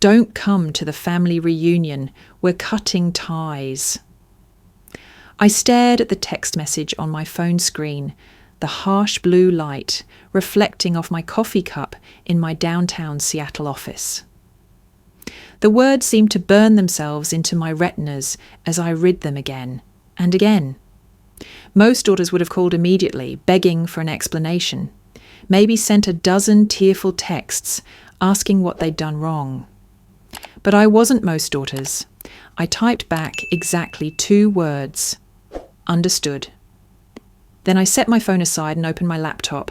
Don't come to the family reunion. We're cutting ties. I stared at the text message on my phone screen, the harsh blue light reflecting off my coffee cup in my downtown Seattle office. The words seemed to burn themselves into my retinas as I read them again and again. Most daughters would have called immediately, begging for an explanation, maybe sent a dozen tearful texts asking what they'd done wrong. But I wasn't most daughters. I typed back exactly 2 words: understood. Then I set my phone aside and opened my laptop.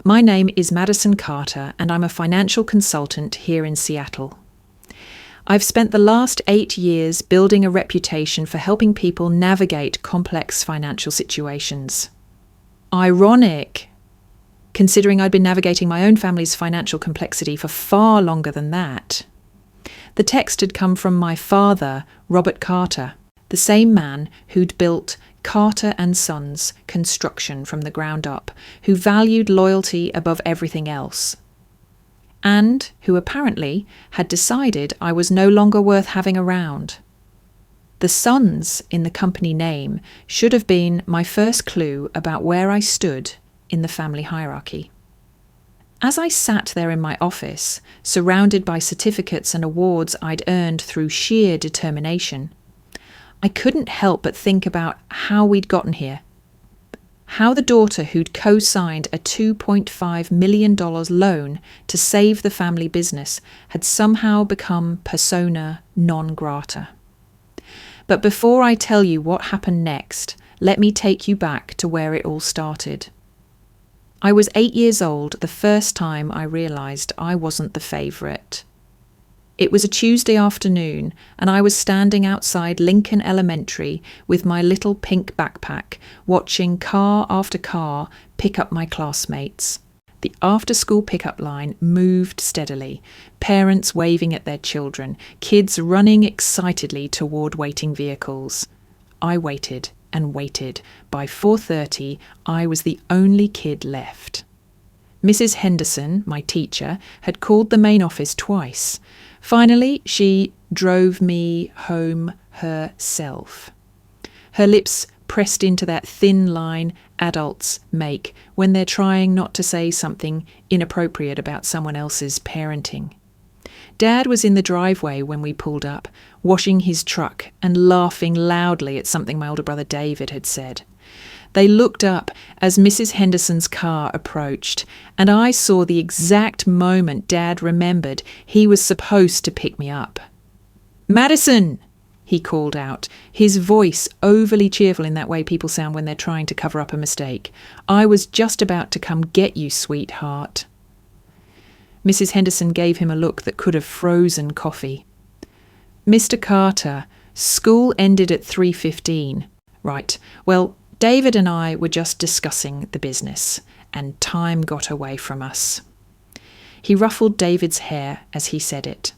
My name is Madison Carter, and I'm a financial consultant here in Seattle. I've spent the last 8 years building a reputation for helping people navigate complex financial situations. Ironic, considering I'd been navigating my own family's financial complexity for far longer than that. The text had come from my father, Robert Carter, the same man who'd built Carter and Sons Construction from the ground up, who valued loyalty above everything else, and who apparently had decided I was no longer worth having around. The Sons in the company name should have been my first clue about where I stood in the family hierarchy. As I sat there in my office, surrounded by certificates and awards I'd earned through sheer determination, I couldn't help but think about how we'd gotten here. How the daughter who'd co-signed a $2.5 million loan to save the family business had somehow become persona non grata. But before I tell you what happened next, let me take you back to where it all started. I was 8 years old the first time I realised I wasn't the favourite. It was a Tuesday afternoon, and I was standing outside Lincoln Elementary with my little pink backpack, watching car after car pick up my classmates. The after-school pickup line moved steadily, parents waving at their children, kids running excitedly toward waiting vehicles. I waited and waited. By 4:30, I was the only kid left. Mrs. Henderson, my teacher, had called the main office twice. Finally, she drove me home herself. Her lips pressed into that thin line adults make when they're trying not to say something inappropriate about someone else's parenting. Dad was in the driveway when we pulled up, washing his truck and laughing loudly at something my older brother David had said. They looked up as Mrs. Henderson's car approached, and I saw the exact moment Dad remembered he was supposed to pick me up. "Madison!" he called out, his voice overly cheerful in that way people sound when they're trying to cover up a mistake. "I was just about to come get you, sweetheart." Mrs. Henderson gave him a look that could have frozen coffee. "Mr. Carter, school ended at 3:15. Right, well, David and I were just discussing the business, and time got away from us." He ruffled David's hair as he said it.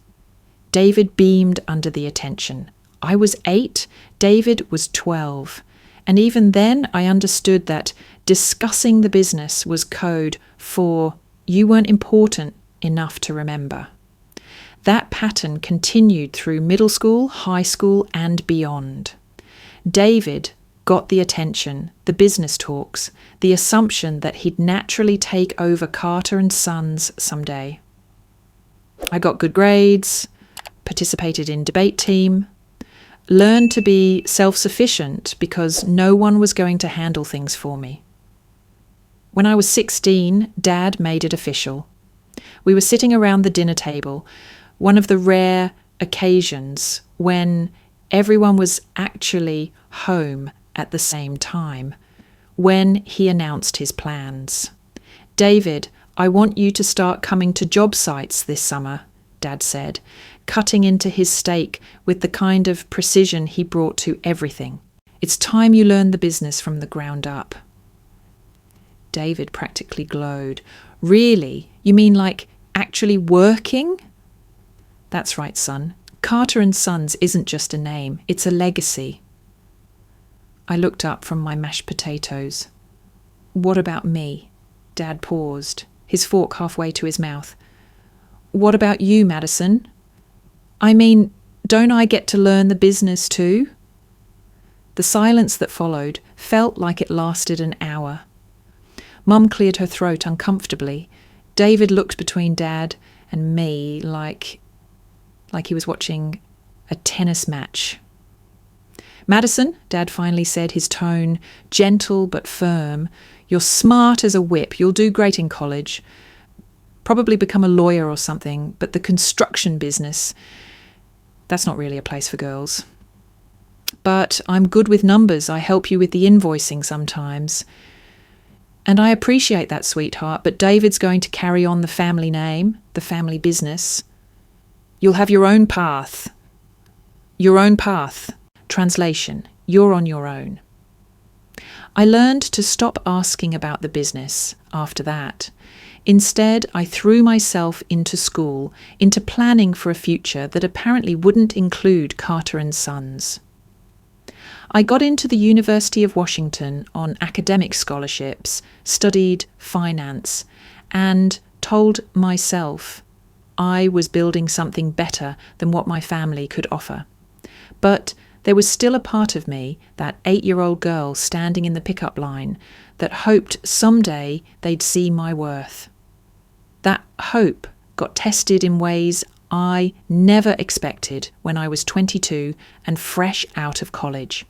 David beamed under the attention. I was 8, David was 12, and even then I understood that discussing the business was code for you weren't important enough to remember. That pattern continued through middle school, high school, and beyond. David got the attention, the business talks, the assumption that he'd naturally take over Carter and Sons someday. I got good grades, participated in debate team, learned to be self-sufficient because no one was going to handle things for me. When I was 16, Dad made it official. We were sitting around the dinner table, one of the rare occasions when everyone was actually home at the same time, when he announced his plans. "David, I want you to start coming to job sites this summer," Dad said, cutting into his steak with the kind of precision he brought to everything. "It's time you learned the business from the ground up." David practically glowed. "Really? You mean like actually working?" "That's right, son. Carter and Sons isn't just a name, it's a legacy." I looked up from my mashed potatoes. "What about me?" Dad paused, his fork halfway to his mouth. "What about you, Madison?" I mean, don't I get to learn the business too? The silence that followed felt like it lasted an hour. Mum cleared her throat uncomfortably. David looked between Dad and me like he was watching a tennis match. Madison, Dad finally said, his tone gentle but firm. You're smart as a whip. You'll do great in college. Probably become a lawyer or something, but the construction business, that's not really a place for girls. But I'm good with numbers. I help you with the invoicing sometimes. And I appreciate that, sweetheart, but David's going to carry on the family name, the family business. You'll have your own path. Your own path. Translation, you're on your own. I learned to stop asking about the business after that. Instead, I threw myself into school, into planning for a future that apparently wouldn't include Carter and Sons. I got into the University of Washington on academic scholarships, studied finance, and told myself I was building something better than what my family could offer. But there was still a part of me, that 8-year-old girl standing in the pickup line, that hoped someday they'd see my worth. That hope got tested in ways I never expected when I was 22 and fresh out of college.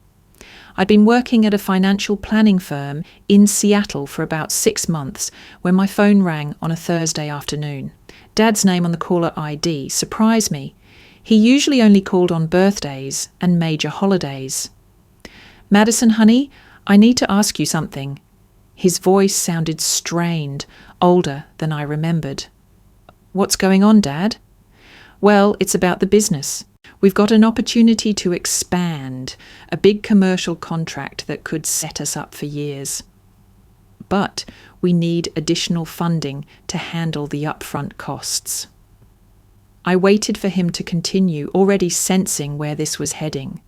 I'd been working at a financial planning firm in Seattle for about 6 months when my phone rang on a Thursday afternoon. Dad's name on the caller ID surprised me. He usually only called on birthdays and major holidays. Madison, honey, I need to ask you something. His voice sounded strained, older than I remembered. What's going on, Dad? Well, it's about the business. We've got an opportunity to expand, a big commercial contract that could set us up for years. But we need additional funding to handle the upfront costs. I waited for him to continue, already sensing where this was heading.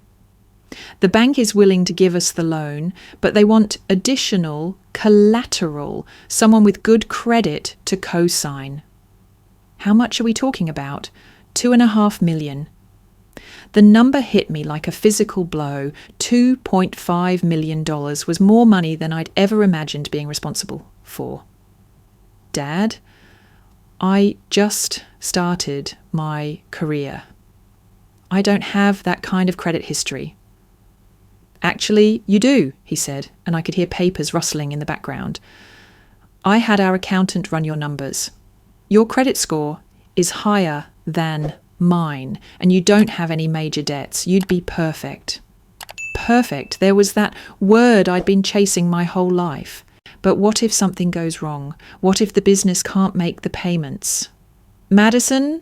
The bank is willing to give us the loan, but they want additional collateral, someone with good credit to co-sign. How much are we talking about? $2.5 million. The number hit me like a physical blow. $2.5 million was more money than I'd ever imagined being responsible for. Dad, I just started my career. I don't have that kind of credit history. Actually, you do, he said, and I could hear papers rustling in the background. I had our accountant run your numbers. Your credit score is higher than mine, and you don't have any major debts. You'd be perfect. Perfect. There was that word I'd been chasing my whole life. But what if something goes wrong? What if the business can't make the payments? Madison,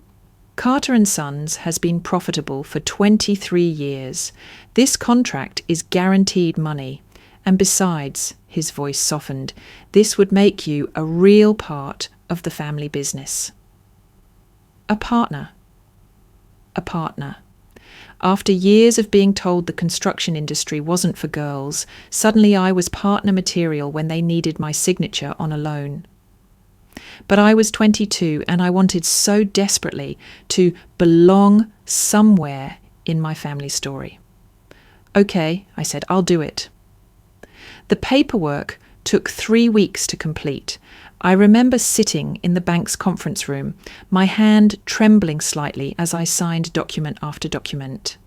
Carter and Sons has been profitable for 23 years. This contract is guaranteed money. And besides, his voice softened, this would make you a real part of the family business. A partner. A partner. After years of being told the construction industry wasn't for girls, suddenly I was partner material when they needed my signature on a loan. But I was 22 and I wanted so desperately to belong somewhere in my family story. Okay, I said, I'll do it. The paperwork took 3 weeks to complete. I remember sitting in the bank's conference room, my hand trembling slightly as I signed document after document.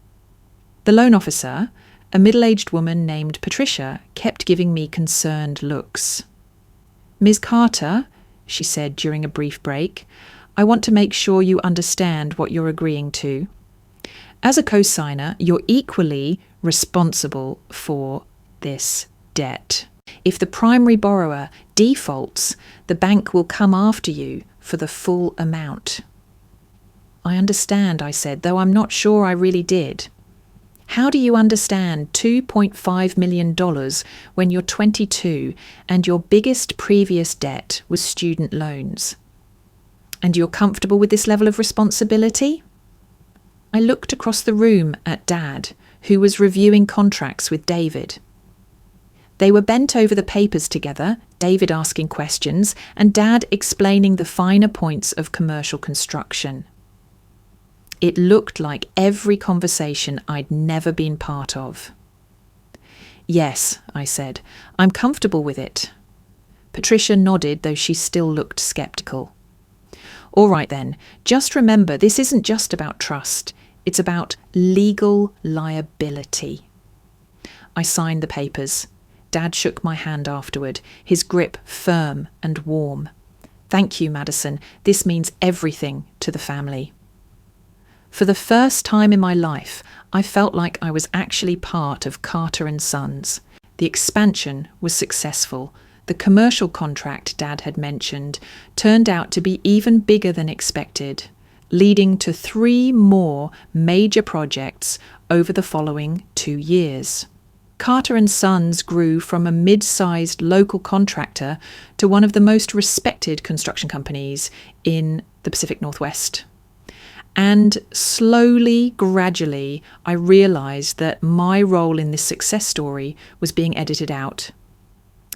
The loan officer, a middle-aged woman named Patricia, kept giving me concerned looks. Ms. Carter, she said during a brief break, I want to make sure you understand what you're agreeing to. As a co-signer, you're equally responsible for this debt. If the primary borrower defaults, the bank will come after you for the full amount. I understand, I said, though I'm not sure I really did. How do you understand $2.5 million when you're 22 and your biggest previous debt was student loans? And you're comfortable with this level of responsibility? I looked across the room at Dad, who was reviewing contracts with David. They were bent over the papers together, David asking questions and Dad explaining the finer points of commercial construction. It looked like every conversation I'd never been part of. "Yes," I said, "I'm comfortable with it." Patricia nodded, though she still looked sceptical. "All right then, just remember this isn't just about trust, it's about legal liability." I signed the papers. Dad shook my hand afterward, his grip firm and warm. "Thank you, Madison. This means everything to the family." For the first time in my life, I felt like I was actually part of Carter and Sons. The expansion was successful. The commercial contract Dad had mentioned turned out to be even bigger than expected, leading to 3 more major projects over the following 2 years. Carter and Sons grew from a mid-sized local contractor to one of the most respected construction companies in the Pacific Northwest. And slowly, gradually, I realised that my role in this success story was being edited out.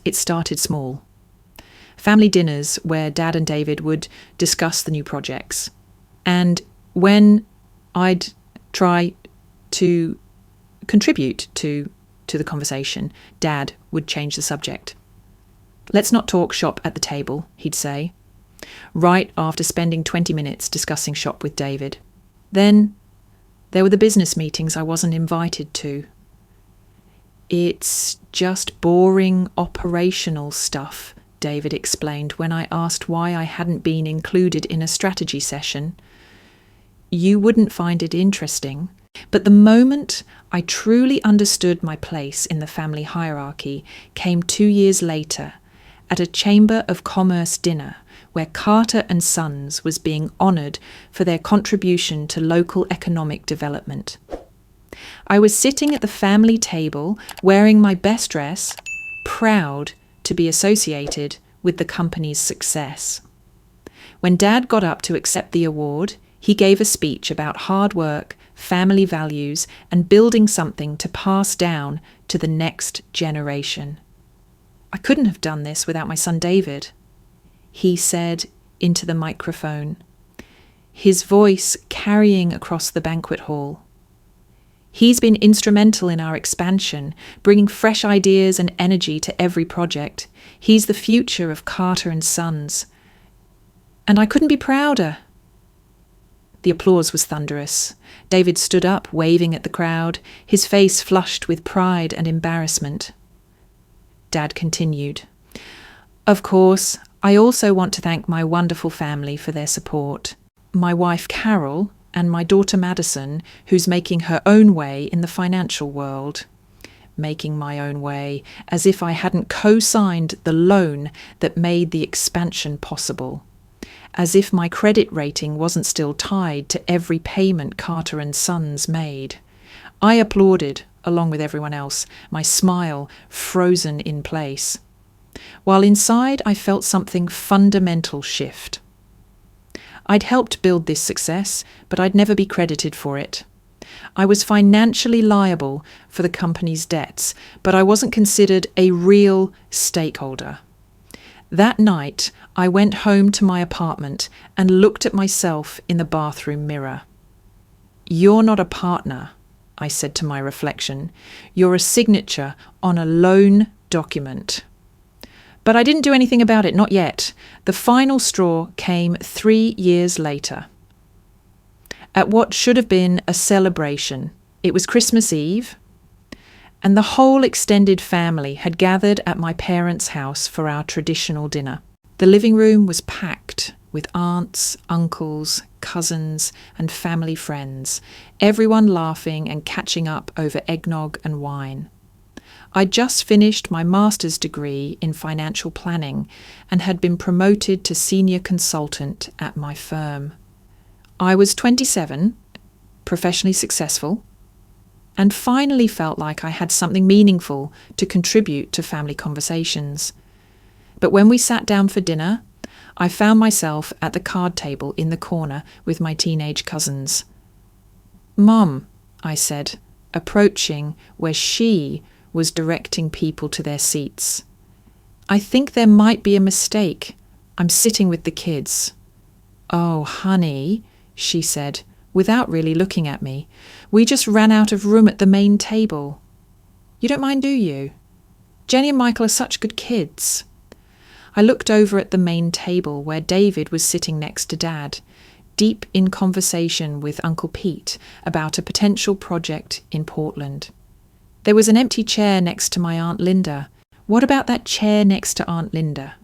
It started small. Family dinners where Dad and David would discuss the new projects. And when I'd try to contribute to the conversation, Dad would change the subject. "Let's not talk shop at the table," he'd say, right after spending 20 minutes discussing shop with David. Then there were the business meetings I wasn't invited to. "It's just boring operational stuff," David explained when I asked why I hadn't been included in a strategy session. "You wouldn't find it interesting." But the moment I truly understood my place in the family hierarchy came 2 years later at a Chamber of Commerce dinner where Carter and Sons was being honoured for their contribution to local economic development. I was sitting at the family table wearing my best dress, proud to be associated with the company's success. When Dad got up to accept the award, he gave a speech about hard work, family values, and building something to pass down to the next generation. "I couldn't have done this without my son David," he said into the microphone, his voice carrying across the banquet hall. "He's been instrumental in our expansion, bringing fresh ideas and energy to every project. He's the future of Carter and Sons. And I couldn't be prouder." The applause was thunderous. David stood up, waving at the crowd, his face flushed with pride and embarrassment. Dad continued, "Of course, I also want to thank my wonderful family for their support. My wife Carol and my daughter Madison, who's making her own way in the financial world. Making my own way, as if I hadn't co-signed the loan that made the expansion possible. As if my credit rating wasn't still tied to every payment Carter and Sons made. I applauded, along with everyone else, my smile frozen in place. While inside I felt something fundamental shift. I'd helped build this success, but I'd never be credited for it. I was financially liable for the company's debts, but I wasn't considered a real stakeholder. That night, I went home to my apartment and looked at myself in the bathroom mirror. "You're not a partner," I said to my reflection. "You're a signature on a loan document." But I didn't do anything about it, not yet. The final straw came 3 years later. At what should have been a celebration. It was Christmas Eve, and the whole extended family had gathered at my parents' house for our traditional dinner. The living room was packed with aunts, uncles, cousins, and family friends, everyone laughing and catching up over eggnog and wine. I'd just finished my master's degree in financial planning and had been promoted to senior consultant at my firm. I was 27, professionally successful, and finally felt like I had something meaningful to contribute to family conversations. But when we sat down for dinner, I found myself at the card table in the corner with my teenage cousins. "Mum," I said, approaching where she was directing people to their seats. "I think there might be a mistake. I'm sitting with the kids." "Oh, honey," she said, without really looking at me. We just ran out of room at the main table. You don't mind, do you? Jenny and Michael are such good kids. I looked over at the main table where David was sitting next to Dad, deep in conversation with Uncle Pete about a potential project in Portland. There was an empty chair next to my Aunt Linda. What about that chair next to Aunt Linda?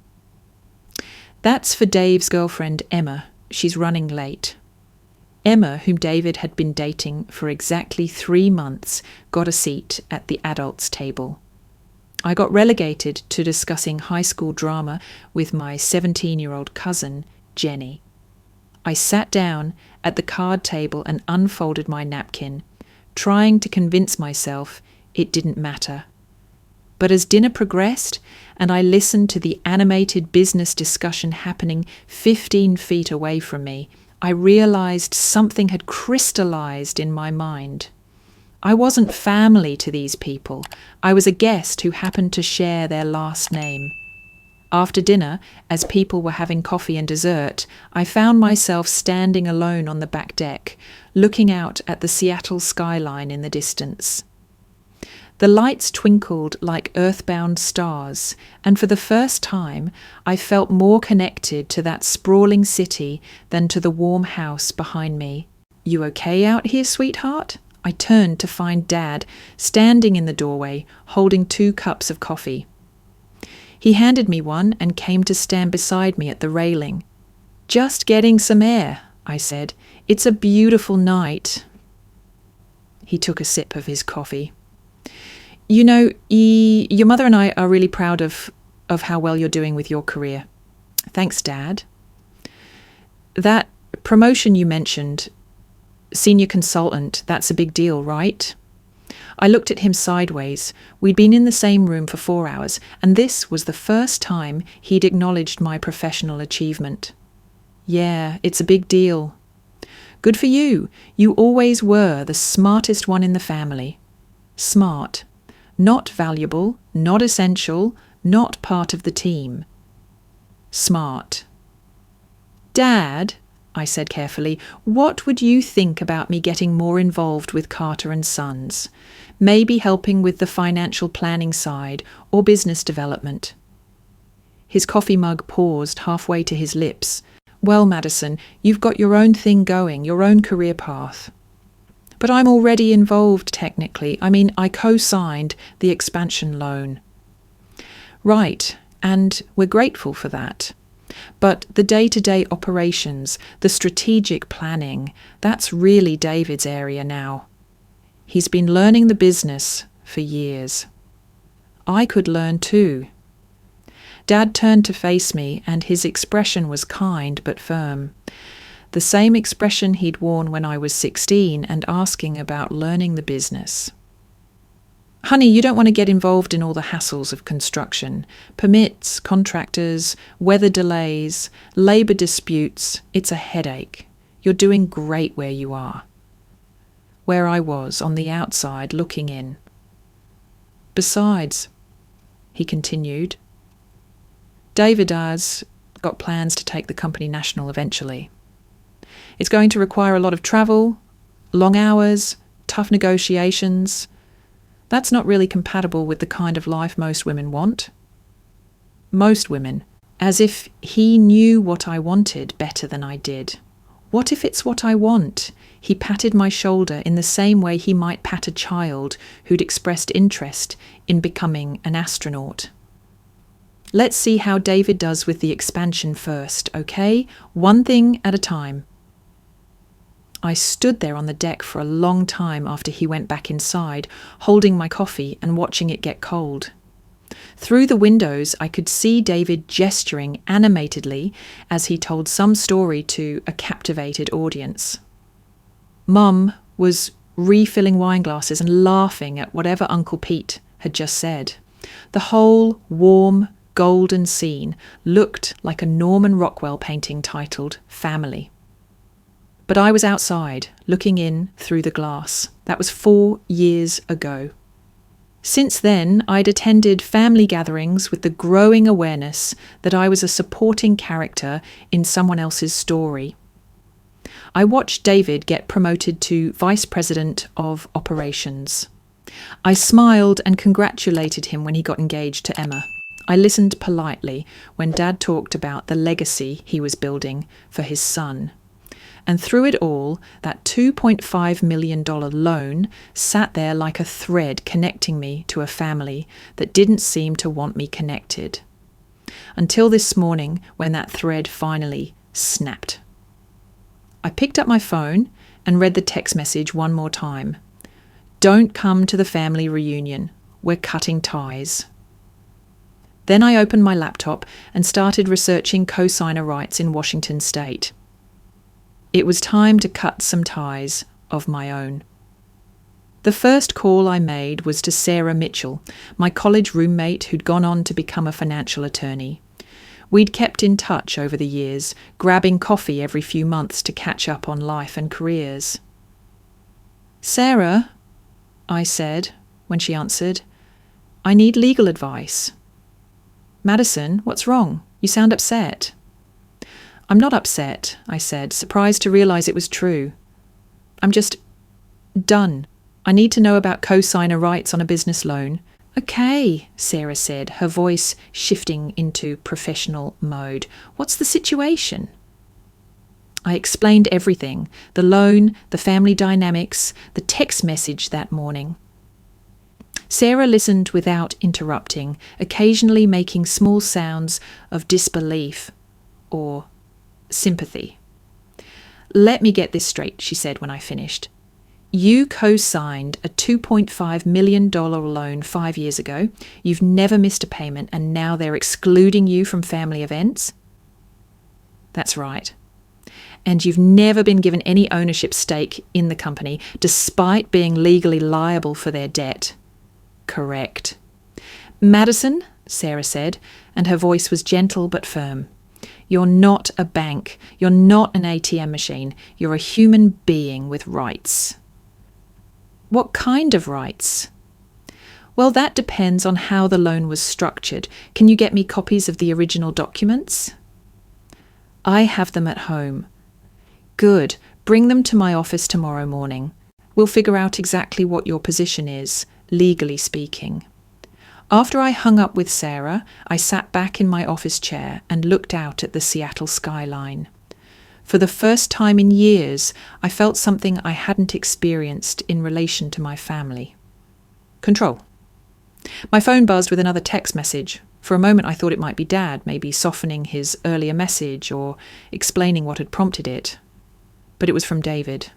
That's for Dave's girlfriend, Emma. She's running late. Emma, whom David had been dating for exactly 3 months, got a seat at the adults' table. I got relegated to discussing high school drama with my 17-year-old cousin, Jenny. I sat down at the card table and unfolded my napkin, trying to convince myself it didn't matter. But as dinner progressed and I listened to the animated business discussion happening 15 feet away from me, I realized something had crystallized in my mind. I wasn't family to these people. I was a guest who happened to share their last name. After dinner, as people were having coffee and dessert, I found myself standing alone on the back deck, looking out at the Seattle skyline in the distance. The lights twinkled like earthbound stars, and for the first time I felt more connected to that sprawling city than to the warm house behind me. "You okay out here, sweetheart?" I turned to find Dad standing in the doorway, holding 2 cups of coffee. He handed me one and came to stand beside me at the railing. "Just getting some air," I said. "It's a beautiful night." He took a sip of his coffee. "You know, your mother and I are really proud of how well you're doing with your career." "Thanks, Dad." "That promotion you mentioned, senior consultant, that's a big deal, right?" I looked at him sideways. We'd been in the same room for 4 hours, and this was the first time he'd acknowledged my professional achievement. "Yeah, it's a big deal." "Good for you. You always were the smartest one in the family." Smart. Not valuable, not essential, not part of the team. Smart. "Dad," I said carefully, "what would you think about me getting more involved with Carter and Sons? Maybe helping with the financial planning side or business development?" His coffee mug paused halfway to his lips. "Well, Madison, you've got your own thing going, your own career path." "But I'm already involved technically. I co-signed the expansion loan." "Right, and we're grateful for that. But the day-to-day operations, the strategic planning, that's really David's area now. He's been learning the business for years. I could learn too." Dad turned to face me, and his expression was kind but firm. The same expression he'd worn when I was 16 and asking about learning the business. "Honey, you don't want to get involved in all the hassles of construction. Permits, contractors, weather delays, labour disputes. It's a headache. You're doing great where you are." Where I was, on the outside, looking in. "Besides," he continued, "David has got plans to take the company national eventually. It's going to require a lot of travel, long hours, tough negotiations. That's not really compatible with the kind of life most women want." Most women. As if he knew what I wanted better than I did. What if it's what I want? He patted my shoulder in the same way he might pat a child who'd expressed interest in becoming an astronaut. "Let's see how David does with the expansion first, okay? One thing at a time." I stood there on the deck for a long time after he went back inside, holding my coffee and watching it get cold. Through the windows, I could see David gesturing animatedly as he told some story to a captivated audience. Mum was refilling wine glasses and laughing at whatever Uncle Pete had just said. The whole warm, golden scene looked like a Norman Rockwell painting titled Family. But I was outside, looking in through the glass. That was 4 years ago. Since then, I'd attended family gatherings with the growing awareness that I was a supporting character in someone else's story. I watched David get promoted to Vice President of Operations. I smiled and congratulated him when he got engaged to Emma. I listened politely when Dad talked about the legacy he was building for his son. And through it all, that $2.5 million loan sat there like a thread connecting me to a family that didn't seem to want me connected. Until this morning, when that thread finally snapped. I picked up my phone and read the text message one more time. Don't come to the family reunion. We're cutting ties. Then I opened my laptop and started researching co-signer rights in Washington state. It was time to cut some ties of my own. The first call I made was to Sarah Mitchell, my college roommate who'd gone on to become a financial attorney. We'd kept in touch over the years, grabbing coffee every few months to catch up on life and careers. "Sarah," I said when she answered, "I need legal advice." "Madison, what's wrong? You sound upset." "I'm not upset," I said, surprised to realise it was true. "I'm just done. I need to know about co-signer rights on a business loan." "Okay," Sarah said, her voice shifting into professional mode. "What's the situation?" I explained everything, the loan, the family dynamics, the text message that morning. Sarah listened without interrupting, occasionally making small sounds of disbelief or sympathy. "Let me get this straight," she said when I finished. "You co-signed a $2.5 million loan 5 years ago. You've never missed a payment, and now they're excluding you from family events?" "That's right." "And you've never been given any ownership stake in the company, despite being legally liable for their debt?" "Correct." "Madison," Sarah said, and her voice was gentle but firm, "you're not a bank. You're not an ATM machine. You're a human being with rights." "What kind of rights?" "Well, that depends on how the loan was structured. Can you get me copies of the original documents?" "I have them at home." "Good. Bring them to my office tomorrow morning. We'll figure out exactly what your position is, legally speaking." After I hung up with Sarah, I sat back in my office chair and looked out at the Seattle skyline. For the first time in years, I felt something I hadn't experienced in relation to my family. Control. My phone buzzed with another text message. For a moment I thought it might be Dad, maybe softening his earlier message or explaining what had prompted it. But it was from David.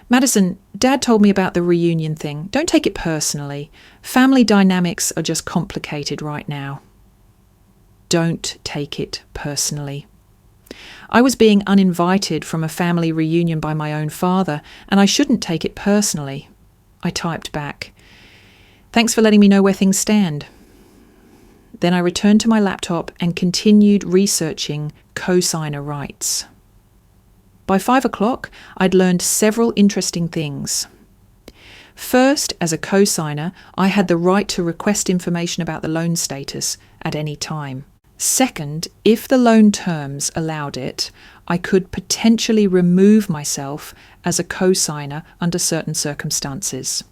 "Madison, Dad told me about the reunion thing. Don't take it personally. Family dynamics are just complicated right now." Don't take it personally. I was being uninvited from a family reunion by my own father, and I shouldn't take it personally. I typed back, "Thanks for letting me know where things stand." Then I returned to my laptop and continued researching co-signer rights. By 5 o'clock, I'd learned several interesting things. First, as a co-signer, I had the right to request information about the loan status at any time. Second, if the loan terms allowed it, I could potentially remove myself as a co-signer under certain circumstances.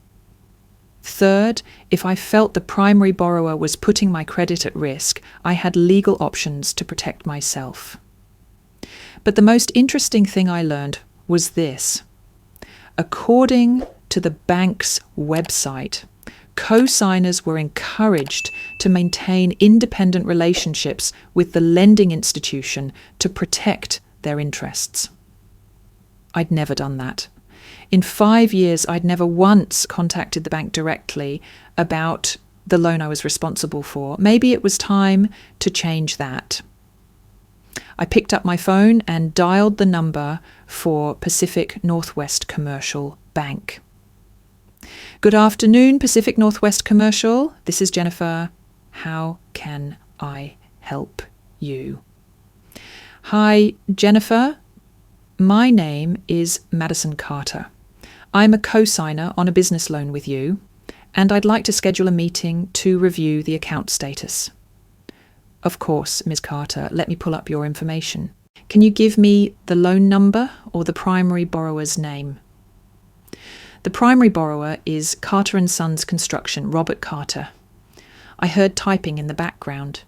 Third, if I felt the primary borrower was putting my credit at risk, I had legal options to protect myself. But the most interesting thing I learned was this. According to the bank's website, co-signers were encouraged to maintain independent relationships with the lending institution to protect their interests. I'd never done that. In 5 years, I'd never once contacted the bank directly about the loan I was responsible for. Maybe it was time to change that. I picked up my phone and dialed the number for Pacific Northwest Commercial Bank. "Good afternoon, Pacific Northwest Commercial. This is Jennifer. How can I help you?" "Hi, Jennifer. My name is Madison Carter. I'm a co-signer on a business loan with you, and I'd like to schedule a meeting to review the account status." "Of course, Ms. Carter. Let me pull up your information." Can you give me the loan number or the primary borrower's name? The primary borrower is Carter and Sons Construction, Robert Carter. I heard typing in the background.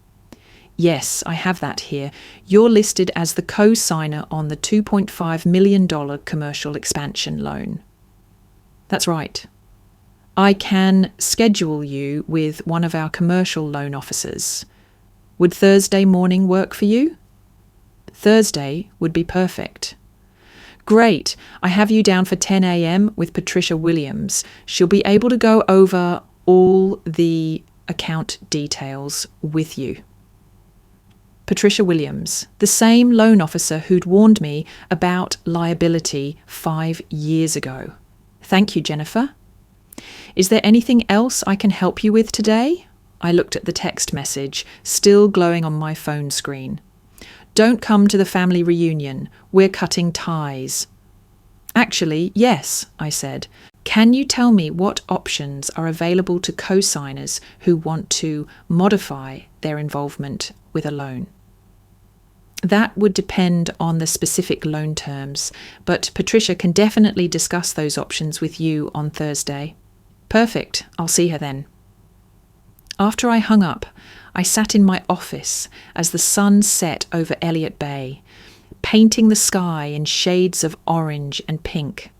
Yes, I have that here. You're listed as the co-signer on the $2.5 million commercial expansion loan. That's right. I can schedule you with one of our commercial loan officers. Would Thursday morning work for you? Thursday would be perfect. Great. I have you down for 10 a.m. with Patricia Williams. She'll be able to go over all the account details with you. Patricia Williams, the same loan officer who'd warned me about liability 5 years ago. Thank you, Jennifer. Is there anything else I can help you with today? I looked at the text message, still glowing on my phone screen. Don't come to the family reunion. We're cutting ties. Actually, yes, I said. Can you tell me what options are available to co-signers who want to modify their involvement with a loan? That would depend on the specific loan terms, but Patricia can definitely discuss those options with you on Thursday. Perfect, I'll see her then. After I hung up, I sat in my office as the sun set over Elliott Bay, painting the sky in shades of orange and pink.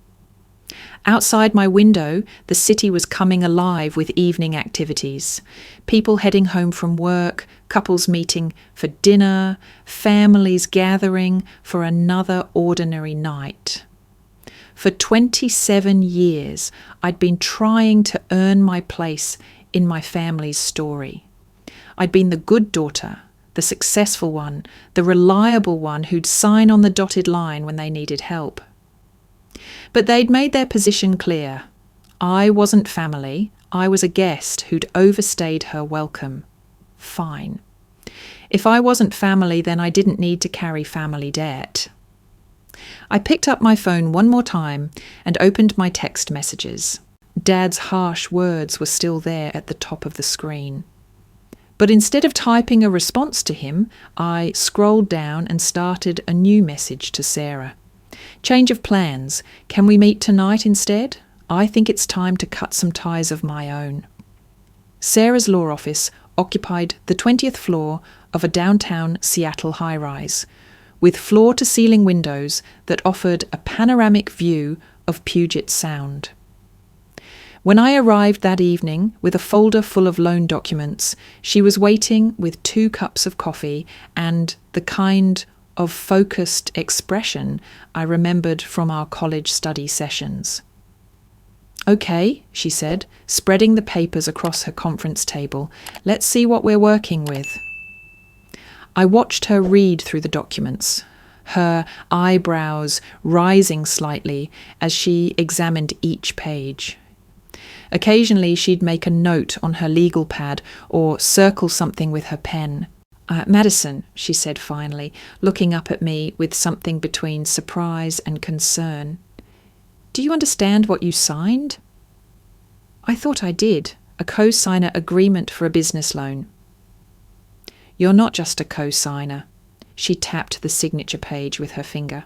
Outside my window, the city was coming alive with evening activities. People heading home from work, couples meeting for dinner, families gathering for another ordinary night. For 27 years, I'd been trying to earn my place in my family's story. I'd been the good daughter, the successful one, the reliable one who'd sign on the dotted line when they needed help. But they'd made their position clear. I wasn't family. I was a guest who'd overstayed her welcome. Fine. If I wasn't family, then I didn't need to carry family debt. I picked up my phone one more time and opened my text messages. Dad's harsh words were still there at the top of the screen. But instead of typing a response to him, I scrolled down and started a new message to Sarah. Change of plans. Can we meet tonight instead? I think it's time to cut some ties of my own. Sarah's law office occupied the 20th floor of a downtown Seattle high-rise, with floor-to-ceiling windows that offered a panoramic view of Puget Sound. When I arrived that evening with a folder full of loan documents, she was waiting with 2 cups of coffee and the kind of focused expression I remembered from our college study sessions. Okay, she said, spreading the papers across her conference table. Let's see what we're working with. I watched her read through the documents, her eyebrows rising slightly as she examined each page. Occasionally she'd make a note on her legal pad or circle something with her pen. Madison, she said finally, looking up at me with something between surprise and concern. Do you understand what you signed? I thought I did. A co-signer agreement for a business loan. You're not just a co-signer. She tapped the signature page with her finger.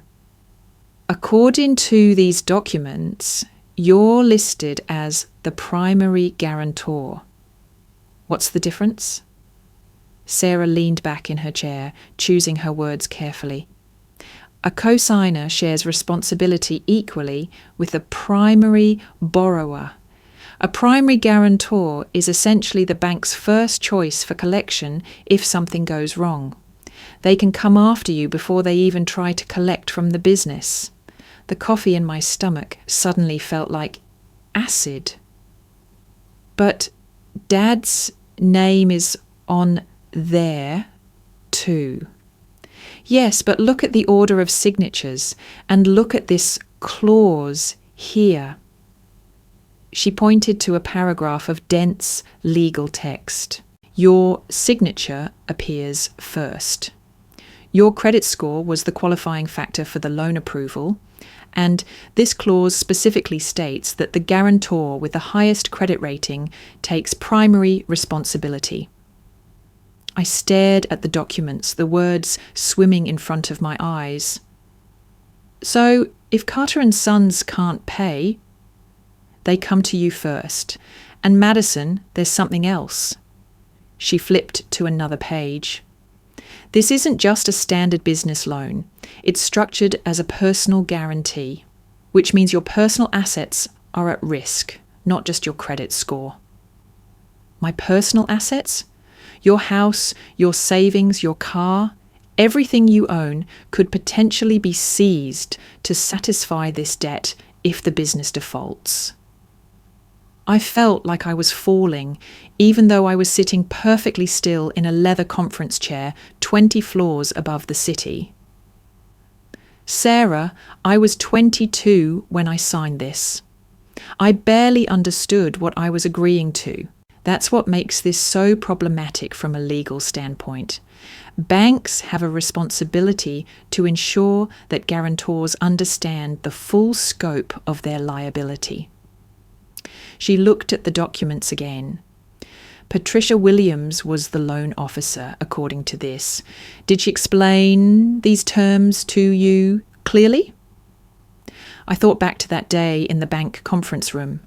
According to these documents, you're listed as the primary guarantor. What's the difference? Sarah leaned back in her chair, choosing her words carefully. A co-signer shares responsibility equally with the primary borrower. A primary guarantor is essentially the bank's first choice for collection if something goes wrong. They can come after you before they even try to collect from the business. The coffee in my stomach suddenly felt like acid. But Dad's name is on there too. Yes, but look at the order of signatures and look at this clause here. She pointed to a paragraph of dense legal text. Your signature appears first. Your credit score was the qualifying factor for the loan approval, and this clause specifically states that the guarantor with the highest credit rating takes primary responsibility. I stared at the documents, the words swimming in front of my eyes. So, if Carter and Sons can't pay, they come to you first. And Madison, there's something else. She flipped to another page. This isn't just a standard business loan. It's structured as a personal guarantee, which means your personal assets are at risk, not just your credit score. My personal assets? Your house, your savings, your car, everything you own could potentially be seized to satisfy this debt if the business defaults. I felt like I was falling, even though I was sitting perfectly still in a leather conference chair 20 floors above the city. Sarah, I was 22 when I signed this. I barely understood what I was agreeing to. That's what makes this so problematic from a legal standpoint. Banks have a responsibility to ensure that guarantors understand the full scope of their liability. She looked at the documents again. Patricia Williams was the loan officer, according to this. Did she explain these terms to you clearly? I thought back to that day in the bank conference room.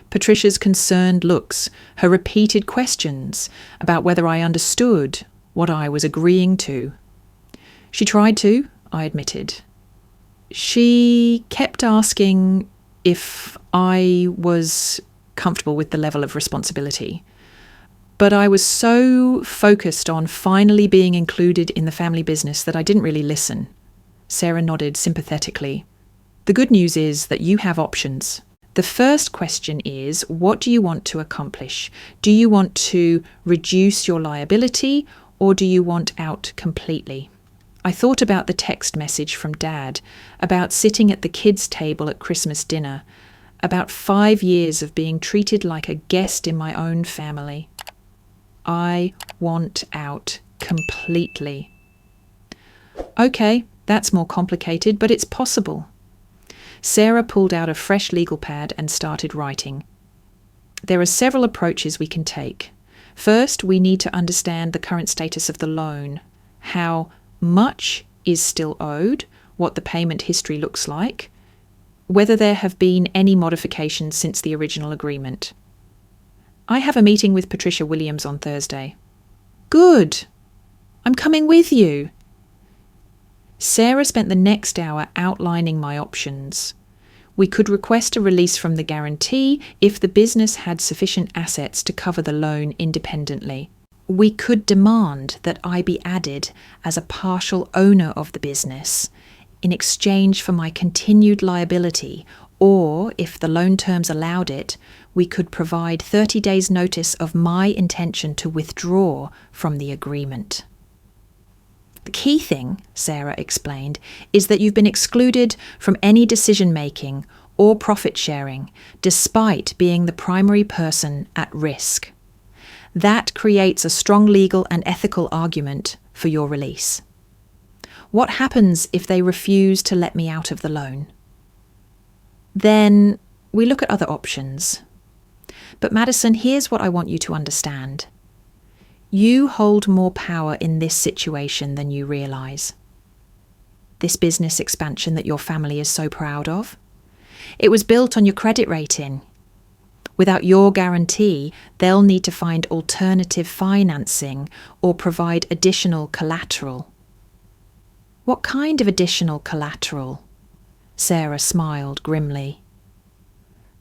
Patricia's concerned looks, her repeated questions about whether I understood what I was agreeing to. She tried to, I admitted. She kept asking if I was comfortable with the level of responsibility. But I was so focused on finally being included in the family business that I didn't really listen. Sarah nodded sympathetically. The good news is that you have options. The first question is, what do you want to accomplish? Do you want to reduce your liability, or do you want out completely? I thought about the text message from Dad, about sitting at the kids' table at Christmas dinner, about 5 years of being treated like a guest in my own family. I want out completely. Okay, that's more complicated, but it's possible. Sarah pulled out a fresh legal pad and started writing. There are several approaches we can take. First, we need to understand the current status of the loan, how much is still owed, what the payment history looks like, whether there have been any modifications since the original agreement. I have a meeting with Patricia Williams on Thursday. Good. I'm coming with you. Sarah spent the next hour outlining my options. We could request a release from the guarantee if the business had sufficient assets to cover the loan independently. We could demand that I be added as a partial owner of the business in exchange for my continued liability, or, if the loan terms allowed it, we could provide 30 days' notice of my intention to withdraw from the agreement. The key thing, Sarah explained, is that you've been excluded from any decision-making or profit sharing, despite being the primary person at risk. That creates a strong legal and ethical argument for your release. What happens if they refuse to let me out of the loan? Then we look at other options. But Madison, here's what I want you to understand. You hold more power in this situation than you realise. This business expansion that your family is so proud of, it was built on your credit rating. Without your guarantee, they'll need to find alternative financing or provide additional collateral. What kind of additional collateral? Sarah smiled grimly.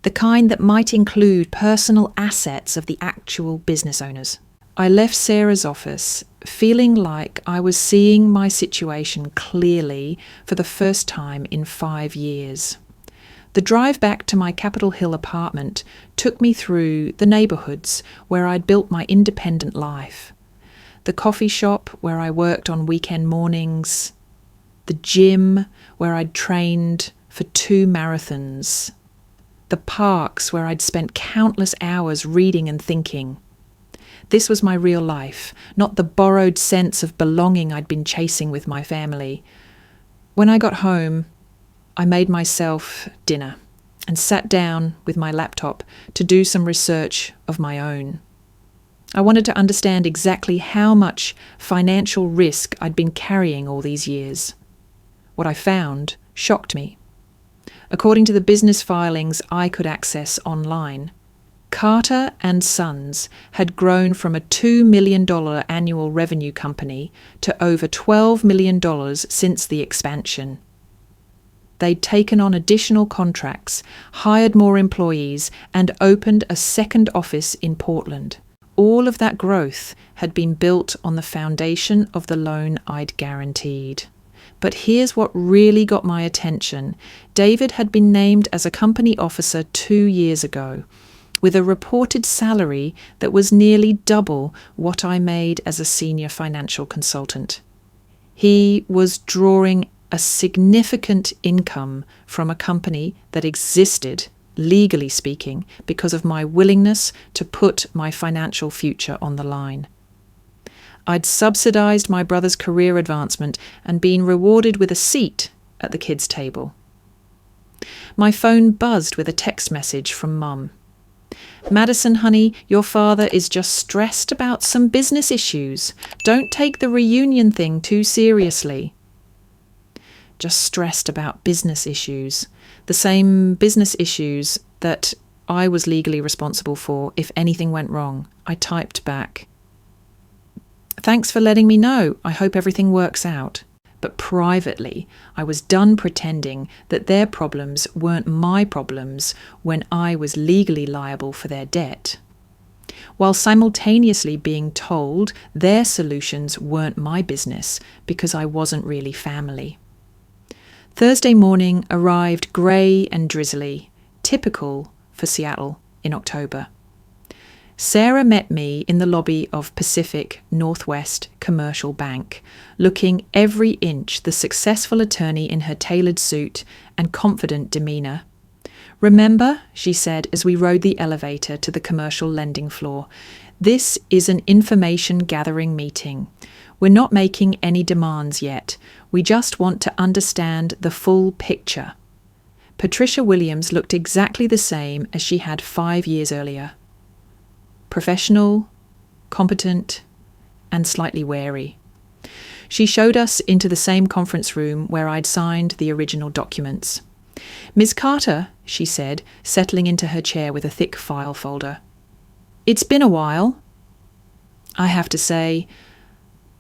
The kind that might include personal assets of the actual business owners. I left Sarah's office feeling like I was seeing my situation clearly for the first time in 5 years. The drive back to my Capitol Hill apartment took me through the neighbourhoods where I'd built my independent life. The coffee shop where I worked on weekend mornings. The gym where I'd trained for 2 marathons. The parks where I'd spent countless hours reading and thinking. This was my real life, not the borrowed sense of belonging I'd been chasing with my family. When I got home, I made myself dinner and sat down with my laptop to do some research of my own. I wanted to understand exactly how much financial risk I'd been carrying all these years. What I found shocked me. According to the business filings I could access online, Carter and Sons had grown from a $2 million annual revenue company to over $12 million since the expansion. They'd taken on additional contracts, hired more employees, and opened a second office in Portland. All of that growth had been built on the foundation of the loan I'd guaranteed. But here's what really got my attention. David had been named as a company officer 2 years ago, with a reported salary that was nearly double what I made as a senior financial consultant. He was drawing a significant income from a company that existed, legally speaking, because of my willingness to put my financial future on the line. I'd subsidized my brother's career advancement and been rewarded with a seat at the kids' table. My phone buzzed with a text message from Mum. "Madison, honey, your father is just stressed about some business issues. Don't take the reunion thing too seriously." Just stressed about business issues. The same business issues that I was legally responsible for if anything went wrong. I typed back, "Thanks for letting me know. I hope everything works out." But privately, I was done pretending that their problems weren't my problems when I was legally liable for their debt, while simultaneously being told their solutions weren't my business because I wasn't really family. Thursday morning arrived grey and drizzly, typical for Seattle in October. Sarah met me in the lobby of Pacific Northwest Commercial Bank, looking every inch the successful attorney in her tailored suit and confident demeanour. "Remember," she said as we rode the elevator to the commercial lending floor, "this is an information gathering meeting. We're not making any demands yet. We just want to understand the full picture." Patricia Williams looked exactly the same as she had 5 years earlier. Professional, competent, and slightly wary. She showed us into the same conference room where I'd signed the original documents. "Ms. Carter," she said, settling into her chair with a thick file folder. "It's been a while. I have to say,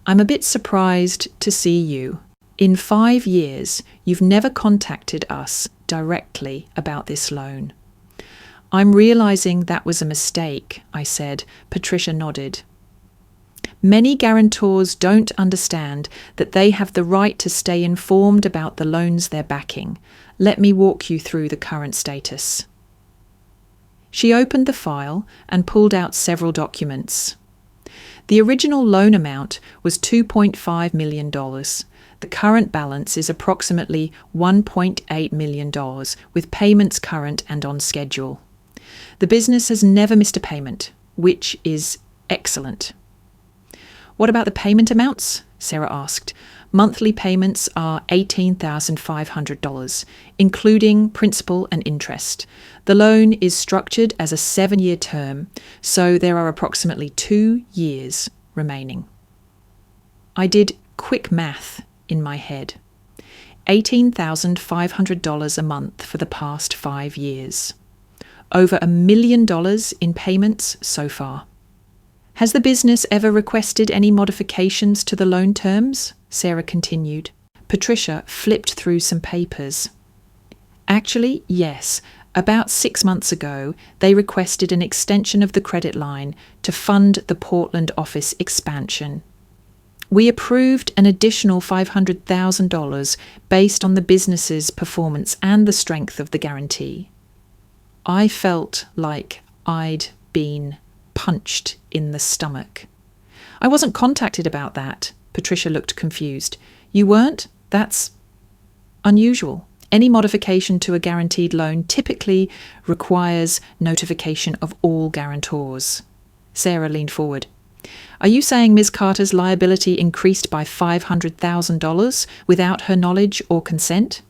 I'm a bit surprised to see you. In 5 years, you've never contacted us directly about this loan." "I'm realizing that was a mistake," I said. Patricia nodded. "Many guarantors don't understand that they have the right to stay informed about the loans they're backing. Let me walk you through the current status." She opened the file and pulled out several documents. The original loan amount was $2.5 million. The current balance is approximately $1.8 million, with payments current and on schedule. The business has never missed a payment, which is excellent. "What about the payment amounts?" Sarah asked. "Monthly payments are $18,500, including principal and interest. The loan is structured as a 7-year term, so there are approximately 2 years remaining." I did quick math in my head. $18,500 a month for the past 5 years. Over $1 million in payments so far. "Has the business ever requested any modifications to the loan terms?" Sarah continued. Patricia flipped through some papers. "Actually, yes. About 6 months ago, they requested an extension of the credit line to fund the Portland office expansion. We approved an additional $500,000 based on the business's performance and the strength of the guarantee." I felt like I'd been punched in the stomach. "I wasn't contacted about that." Patricia looked confused. "You weren't? That's unusual. Any modification to a guaranteed loan typically requires notification of all guarantors." Sarah leaned forward. "Are you saying Ms. Carter's liability increased by $500,000 without her knowledge or consent?"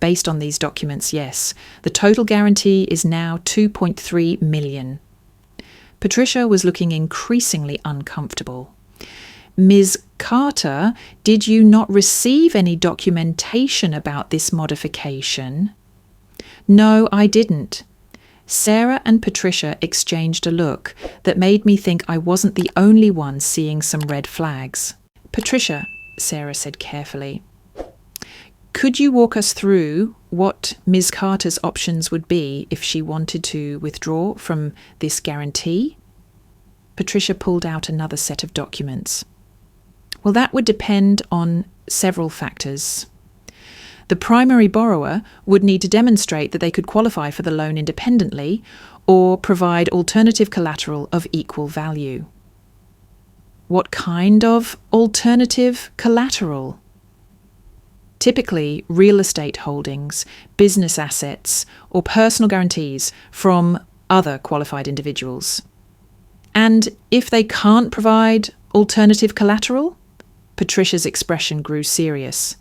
"Based on these documents, yes. The total guarantee is now $2.3 million. Patricia was looking increasingly uncomfortable. Ms. Carter, did you not receive any documentation about this modification? No, I didn't. Sarah and Patricia exchanged a look that made me think I wasn't the only one seeing some red flags. Patricia, Sarah said carefully, could you walk us through what Ms. Carter's options would be if she wanted to withdraw from this guarantee? Patricia pulled out another set of documents. Well, that would depend on several factors. The primary borrower would need to demonstrate that they could qualify for the loan independently or provide alternative collateral of equal value. What kind of alternative collateral? Typically, real estate holdings, business assets, or personal guarantees from other qualified individuals. And if they can't provide alternative collateral? Patricia's expression grew serious.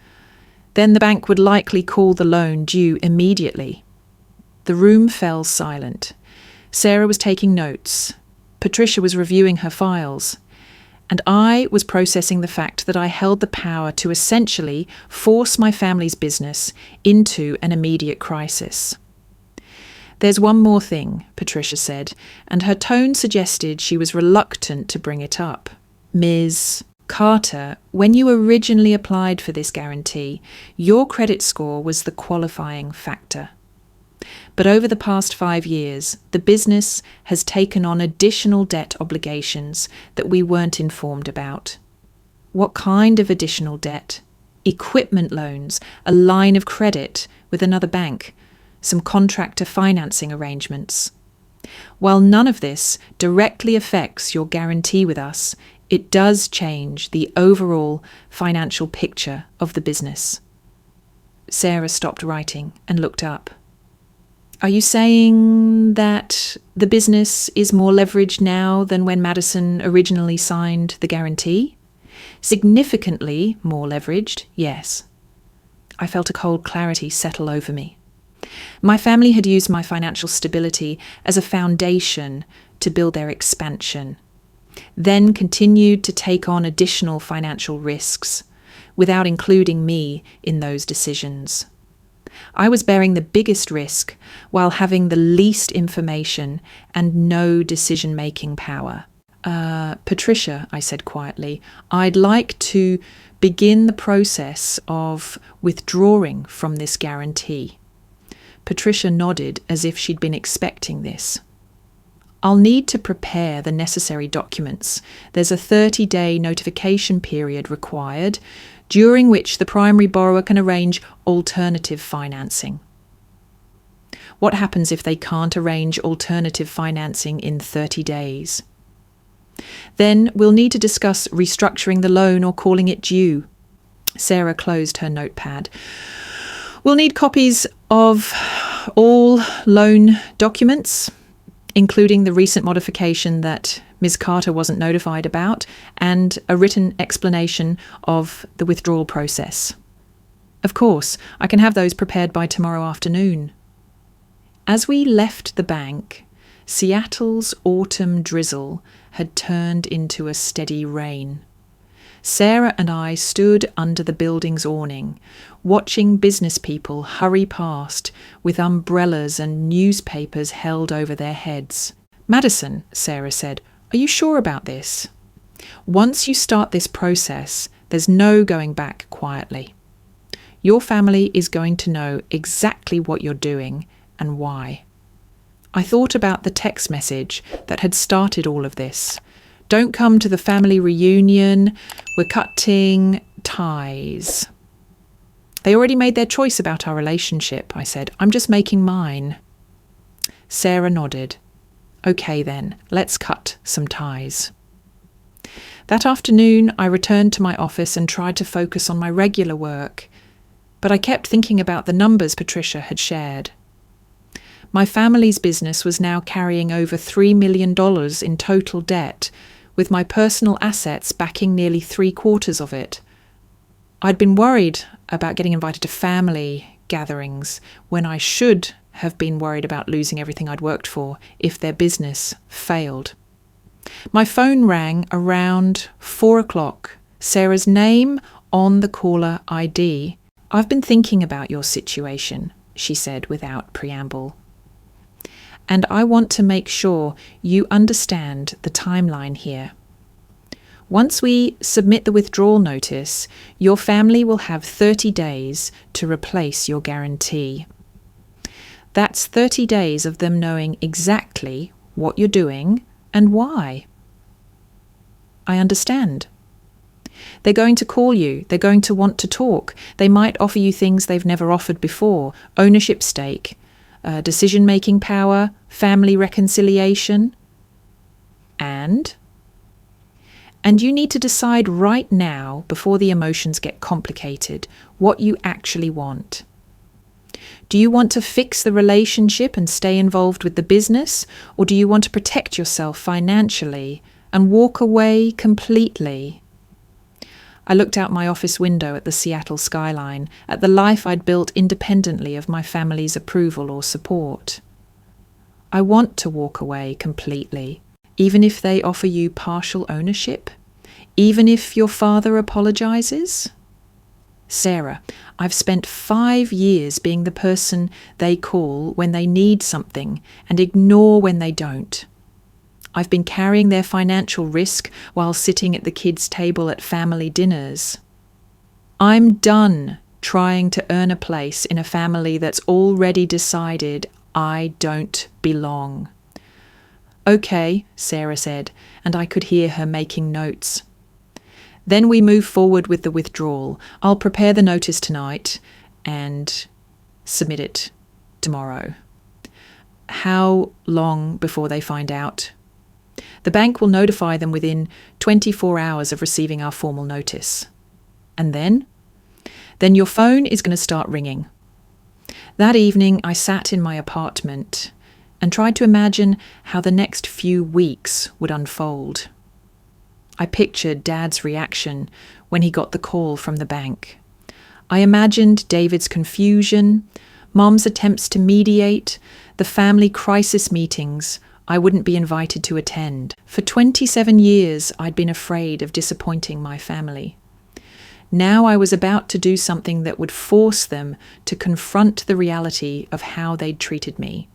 Then the bank would likely call the loan due immediately. The room fell silent. Sarah was taking notes. Patricia was reviewing her files. And I was processing the fact that I held the power to essentially force my family's business into an immediate crisis. There's one more thing, Patricia said, and her tone suggested she was reluctant to bring it up. Ms. Carter, when you originally applied for this guarantee, your credit score was the qualifying factor. But over the past 5 years, the business has taken on additional debt obligations that we weren't informed about. What kind of additional debt? Equipment loans, a line of credit with another bank, some contractor financing arrangements. While none of this directly affects your guarantee with us, it does change the overall financial picture of the business. Sarah stopped writing and looked up. Are you saying that the business is more leveraged now than when Madison originally signed the guarantee? Significantly more leveraged, yes. I felt a cold clarity settle over me. My family had used my financial stability as a foundation to build their expansion, then continued to take on additional financial risks without including me in those decisions. I was bearing the biggest risk while having the least information and no decision-making power. Patricia, I said quietly, I'd like to begin the process of withdrawing from this guarantee. Patricia nodded as if she'd been expecting this. I'll need to prepare the necessary documents. There's a 30-day notification period required, during which the primary borrower can arrange alternative financing. What happens if they can't arrange alternative financing in 30 days? Then we'll need to discuss restructuring the loan or calling it due. Sarah closed her notepad. We'll need copies of all loan documents, including the recent modification that Ms. Carter wasn't notified about, and a written explanation of the withdrawal process. Of course, I can have those prepared by tomorrow afternoon. As we left the bank, Seattle's autumn drizzle had turned into a steady rain. Sarah and I stood under the building's awning, watching business people hurry past with umbrellas and newspapers held over their heads. Madison, Sarah said, are you sure about this? Once you start this process, there's no going back quietly. Your family is going to know exactly what you're doing and why. I thought about the text message that had started all of this. Don't come to the family reunion. We're cutting ties. They already made their choice about our relationship, I said. I'm just making mine. Sarah nodded. Okay then, let's cut some ties. That afternoon, I returned to my office and tried to focus on my regular work, but I kept thinking about the numbers Patricia had shared. My family's business was now carrying over $3 million in total debt, with my personal assets backing nearly 3/4 of it. I'd been worried about getting invited to family gatherings when I should have been worried about losing everything I'd worked for if their business failed. My phone rang around 4 o'clock. Sarah's name on the caller ID. "I've been thinking about your situation," she said without preamble. "And I want to make sure you understand the timeline here. Once we submit the withdrawal notice, your family will have 30 days to replace your guarantee. That's 30 days of them knowing exactly what you're doing and why." "I understand." "They're going to call you. They're going to want to talk. They might offer you things they've never offered before: ownership stake, decision-making power, family reconciliation. And you need to decide right now, before the emotions get complicated, what you actually want. Do you want to fix the relationship and stay involved with the business, or do you want to protect yourself financially and walk away completely?" I looked out my office window at the Seattle skyline, at the life I'd built independently of my family's approval or support. "I want to walk away completely, even if they offer you partial ownership, even if your father apologizes? Sarah, I've spent 5 years being the person they call when they need something and ignore when they don't. I've been carrying their financial risk while sitting at the kids' table at family dinners. I'm done trying to earn a place in a family that's already decided I don't belong." "Okay," Sarah said, and I could hear her making notes. "Then we move forward with the withdrawal. I'll prepare the notice tonight and submit it tomorrow." "How long before they find out?" "The bank will notify them within 24 hours of receiving our formal notice." "And then?" "Then your phone is going to start ringing." That evening, I sat in my apartment and tried to imagine how the next few weeks would unfold. I pictured Dad's reaction when he got the call from the bank. I imagined David's confusion, Mom's attempts to mediate, the family crisis meetings I wouldn't be invited to attend. For 27 years, I'd been afraid of disappointing my family. Now I was about to do something that would force them to confront the reality of how they'd treated me.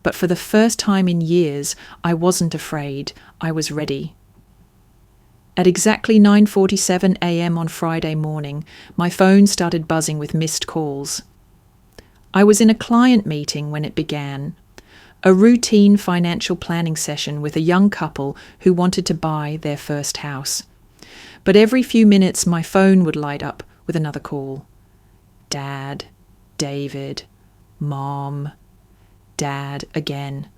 But for the first time in years, I wasn't afraid. I was ready. At exactly 9:47 a.m. on Friday morning, my phone started buzzing with missed calls. I was in a client meeting when it began, a routine financial planning session with a young couple who wanted to buy their first house. But every few minutes my phone would light up with another call. Dad, David, Mom, Dad again.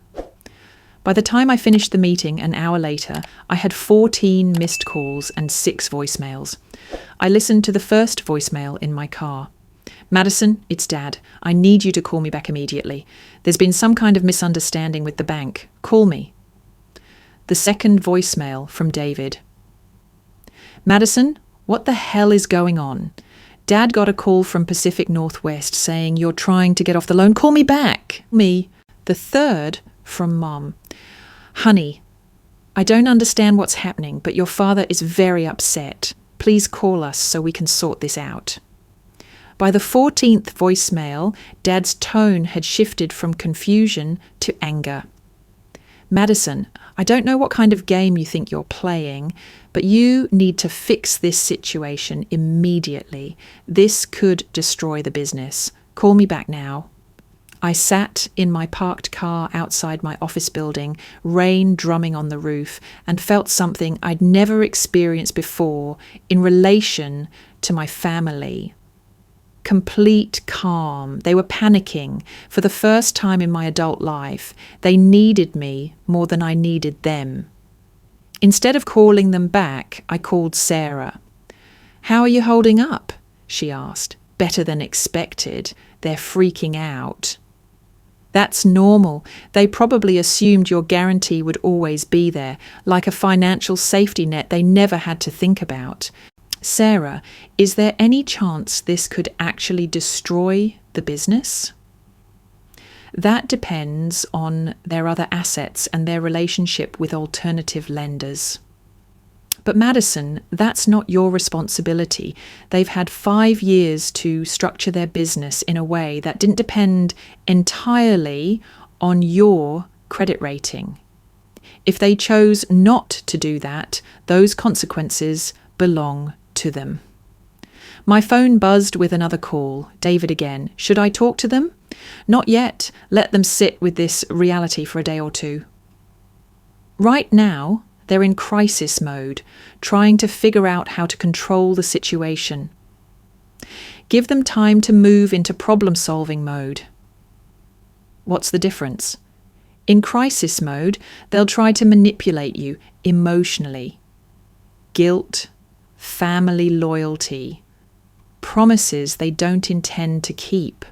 By the time I finished the meeting an hour later, I had 14 missed calls and 6 voicemails. I listened to the first voicemail in my car. "Madison, it's Dad. I need you to call me back immediately. There's been some kind of misunderstanding with the bank. Call me." The second voicemail from David. "Madison, what the hell is going on? Dad got a call from Pacific Northwest saying you're trying to get off the loan. Call me back." Me. The third from Mom. "Honey, I don't understand what's happening, but your father is very upset. Please call us so we can sort this out." By the 14th voicemail, Dad's tone had shifted from confusion to anger. "Madison, I don't know what kind of game you think you're playing, but you need to fix this situation immediately. This could destroy the business. Call me back now." I sat in my parked car outside my office building, rain drumming on the roof, and felt something I'd never experienced before in relation to my family. Complete calm. They were panicking. For the first time in my adult life, they needed me more than I needed them. Instead of calling them back, I called Sarah. "How are you holding up?" she asked. "Better than expected. They're freaking out." "That's normal. They probably assumed your guarantee would always be there, like a financial safety net they never had to think about. Sarah, is there any chance this could actually destroy the business?" That depends on their other assets and their relationship with alternative lenders. But Madison, that's not your responsibility. They've had 5 years to structure their business in a way that didn't depend entirely on your credit rating. If they chose not to do that, those consequences belong to them. My phone buzzed with another call. David again. Should I talk to them? Not yet. Let them sit with this reality for a day or two. Right now, they're in crisis mode, trying to figure out how to control the situation. Give them time to move into problem-solving mode. What's the difference? In crisis mode, they'll try to manipulate you emotionally. Guilt, family loyalty, promises they don't intend to keep.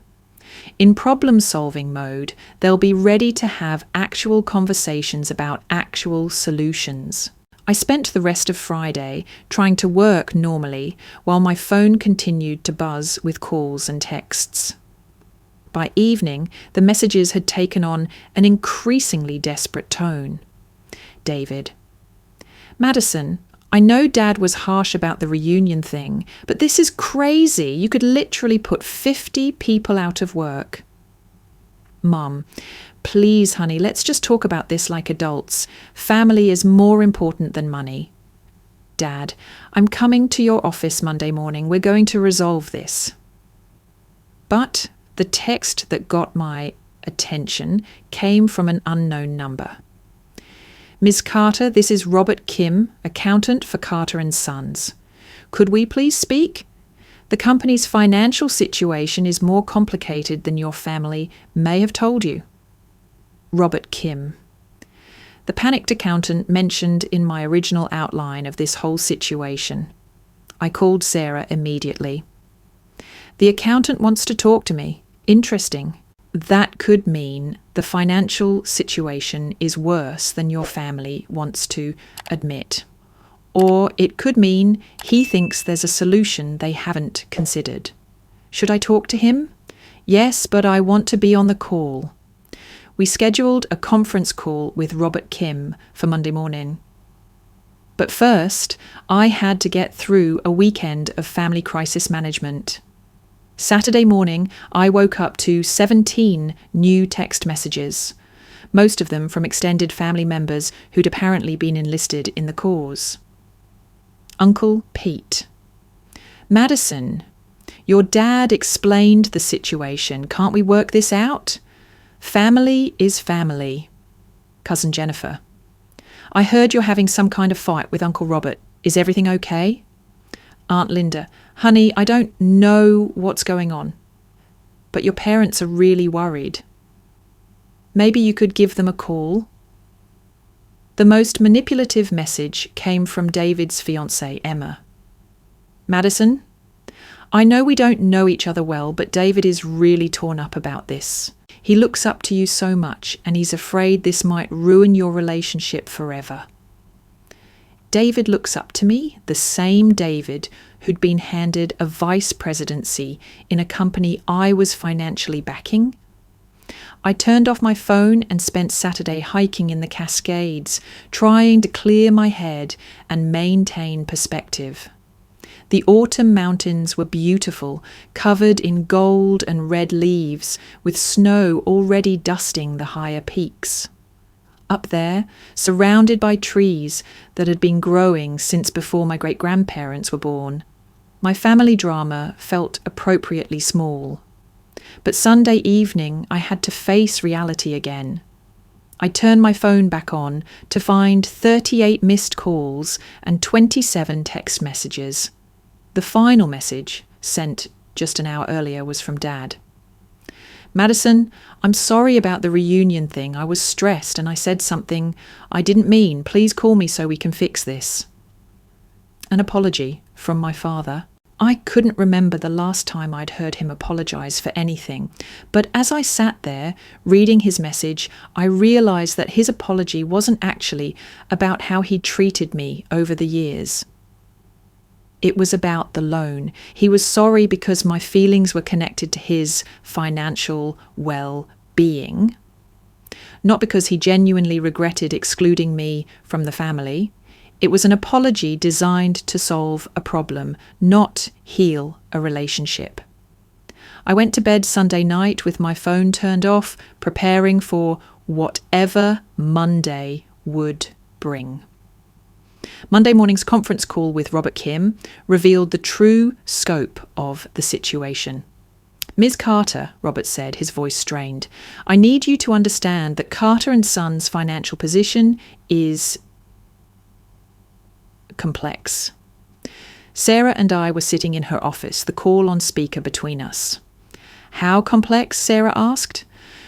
In problem-solving mode, they'll be ready to have actual conversations about actual solutions. I spent the rest of Friday trying to work normally while my phone continued to buzz with calls and texts. By evening, the messages had taken on an increasingly desperate tone. David. Madison, I know Dad was harsh about the reunion thing, but this is crazy. You could literally put 50 people out of work. Mum, please, honey, let's just talk about this like adults. Family is more important than money. Dad, I'm coming to your office Monday morning. We're going to resolve this. But the text that got my attention came from an unknown number. Ms. Carter, this is Robert Kim, accountant for Carter & Sons. Could we please speak? The company's financial situation is more complicated than your family may have told you. Robert Kim. The panicked accountant mentioned in my original outline of this whole situation. I called Sarah immediately. The accountant wants to talk to me. Interesting. That could mean the financial situation is worse than your family wants to admit. Or it could mean he thinks there's a solution they haven't considered. Should I talk to him? Yes, but I want to be on the call. We scheduled a conference call with Robert Kim for Monday morning. But first, I had to get through a weekend of family crisis management. Saturday morning, I woke up to 17 new text messages, most of them from extended family members who'd apparently been enlisted in the cause. Uncle Pete. Madison, your dad explained the situation. Can't we work this out? Family is family. Cousin Jennifer. I heard you're having some kind of fight with Uncle Robert. Is everything okay? Aunt Linda. Honey, I don't know what's going on, but your parents are really worried. Maybe you could give them a call. The most manipulative message came from David's fiancée, Emma. Madison, I know we don't know each other well, but David is really torn up about this. He looks up to you so much, and he's afraid this might ruin your relationship forever. David looks up to me, the same David who'd been handed a vice presidency in a company I was financially backing. I turned off my phone and spent Saturday hiking in the Cascades, trying to clear my head and maintain perspective. The autumn mountains were beautiful, covered in gold and red leaves, with snow already dusting the higher peaks. Up there, surrounded by trees that had been growing since before my great-grandparents were born, my family drama felt appropriately small. But Sunday evening, I had to face reality again. I turned my phone back on to find 38 missed calls and 27 text messages. The final message, sent just an hour earlier, was from Dad. Madison, I'm sorry about the reunion thing. I was stressed and I said something I didn't mean. Please call me so we can fix this. An apology from my father. I couldn't remember the last time I'd heard him apologise for anything, but as I sat there reading his message, I realised that his apology wasn't actually about how he'd treated me over the years. It was about the loan. He was sorry because my feelings were connected to his financial well being, not because he genuinely regretted excluding me from the family. It was an apology designed to solve a problem, not heal a relationship. I went to bed Sunday night with my phone turned off, preparing for whatever Monday would bring. Monday morning's conference call with Robert Kim revealed the true scope of the situation. "Ms. Carter," Robert said, his voice strained, "I need you to understand that Carter and Son's financial position is complex." Sarah and I were sitting in her office, the call on speaker between us. "How complex?" Sarah asked.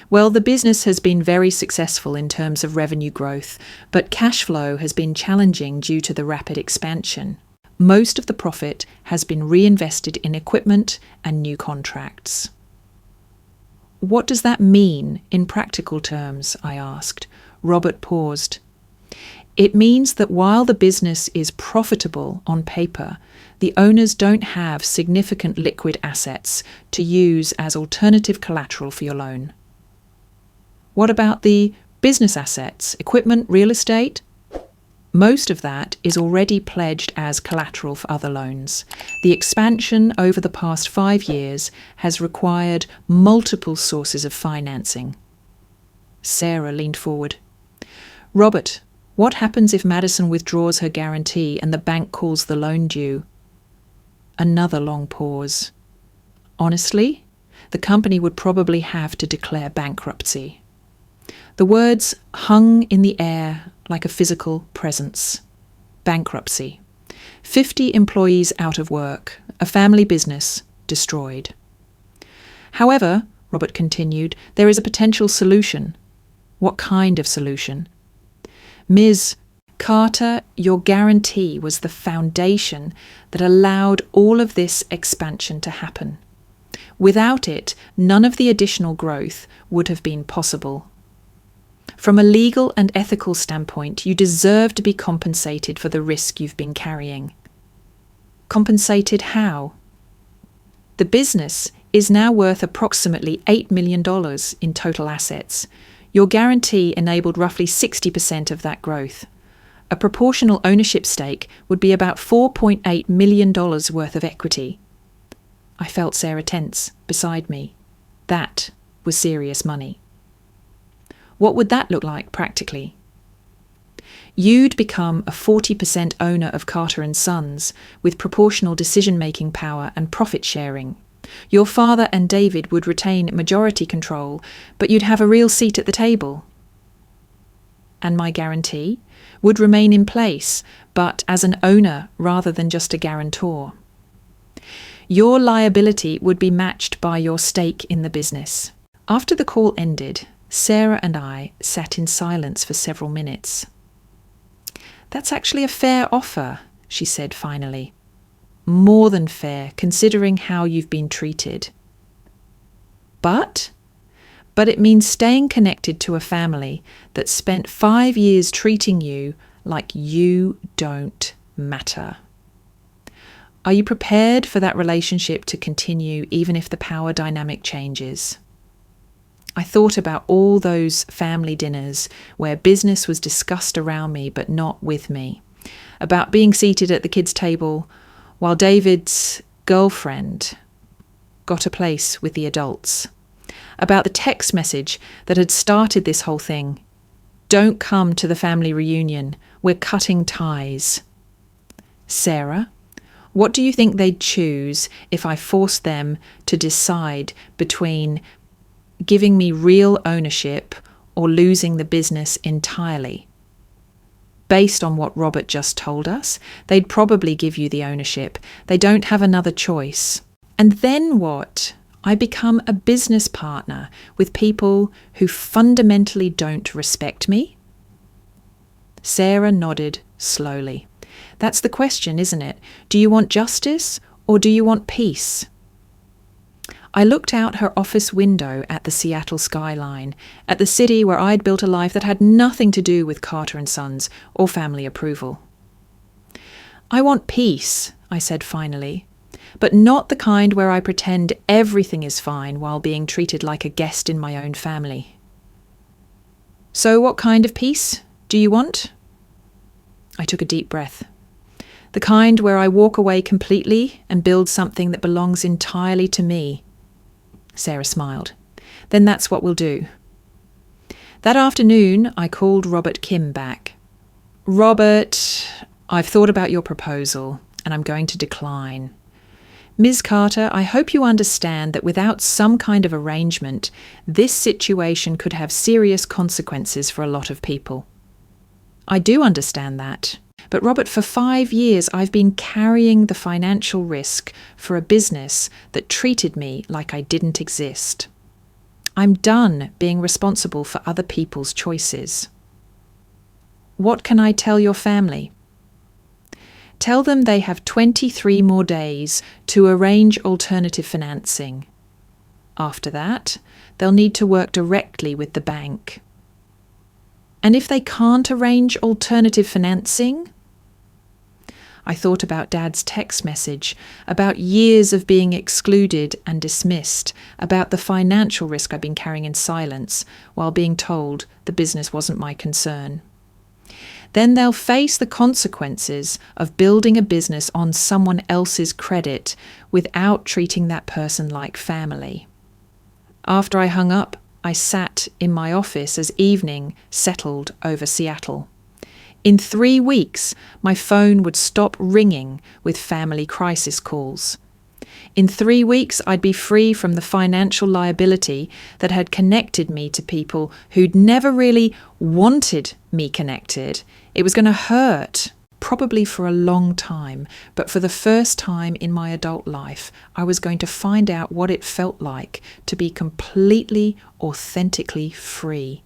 "Well, the business has been very successful in terms of revenue growth, but cash flow has been challenging due to the rapid expansion. Most of the profit has been reinvested in equipment and new contracts." "What does that mean in practical terms?" I asked. Robert paused. "It means that while the business is profitable on paper, the owners don't have significant liquid assets to use as alternative collateral for your loan." "What about the business assets, equipment, real estate?" "Most of that is already pledged as collateral for other loans. The expansion over the past 5 years has required multiple sources of financing." Sarah leaned forward. "Robert, what happens if Madison withdraws her guarantee and the bank calls the loan due?" Another long pause. "Honestly, the company would probably have to declare bankruptcy." The words hung in the air like a physical presence. Bankruptcy. 50 employees out of work. A family business destroyed. "However," Robert continued, "there is a potential solution." "What kind of solution?" "Ms. Carter, your guarantee was the foundation that allowed all of this expansion to happen. Without it, none of the additional growth would have been possible. From a legal and ethical standpoint, you deserve to be compensated for the risk you've been carrying." "Compensated how?" "The business is now worth approximately $8 million in total assets. Your guarantee enabled roughly 60% of that growth. A proportional ownership stake would be about $4.8 million worth of equity." I felt Sarah tense beside me. That was serious money. "What would that look like practically?" "You'd become a 40% owner of Carter and Sons with proportional decision-making power and profit sharing. Your father and David would retain majority control, but you'd have a real seat at the table." "And my guarantee would remain in place, but as an owner rather than just a guarantor." "Your liability would be matched by your stake in the business." After the call ended, Sarah and I sat in silence for several minutes. "That's actually a fair offer," she said finally. "More than fair, considering how you've been treated." But it means staying connected to a family that spent 5 years treating you like you don't matter. Are you prepared for that relationship to continue even if the power dynamic changes?" I thought about all those family dinners where business was discussed around me but not with me, about being seated at the kids' table while David's girlfriend got a place with the adults, about the text message that had started this whole thing. "Don't come to the family reunion. We're cutting ties." "Sarah, what do you think they'd choose if I forced them to decide between giving me real ownership or losing the business entirely?" Based on what Robert just told us, they'd probably give you the ownership. They don't have another choice. And then what? I become a business partner with people who fundamentally don't respect me? Sarah nodded slowly. That's the question, isn't it? Do you want justice or do you want peace? I looked out her office window at the Seattle skyline, at the city where I'd built a life that had nothing to do with Carter and Sons or family approval. "I want peace," I said finally, but not the kind where I pretend everything is fine while being treated like a guest in my own family. So what kind of peace do you want? I took a deep breath. The kind where I walk away completely and build something that belongs entirely to me. Sarah smiled. Then that's what we'll do. That afternoon, I called Robert Kim back. Robert, I've thought about your proposal, and I'm going to decline. Ms. Carter, I hope you understand that without some kind of arrangement, this situation could have serious consequences for a lot of people. I do understand that. But Robert, for 5 years I've been carrying the financial risk for a business that treated me like I didn't exist. I'm done being responsible for other people's choices. What can I tell your family? Tell them they have 23 more days to arrange alternative financing. After that, they'll need to work directly with the bank. And if they can't arrange alternative financing? I thought about Dad's text message, about years of being excluded and dismissed, about the financial risk I'd been carrying in silence while being told the business wasn't my concern. Then they'll face the consequences of building a business on someone else's credit without treating that person like family. After I hung up, I sat in my office as evening settled over Seattle. In 3 weeks, my phone would stop ringing with family crisis calls. In 3 weeks, I'd be free from the financial liability that had connected me to people who'd never really wanted me connected. It was going to hurt, probably for a long time, but for the first time in my adult life, I was going to find out what it felt like to be completely, authentically free.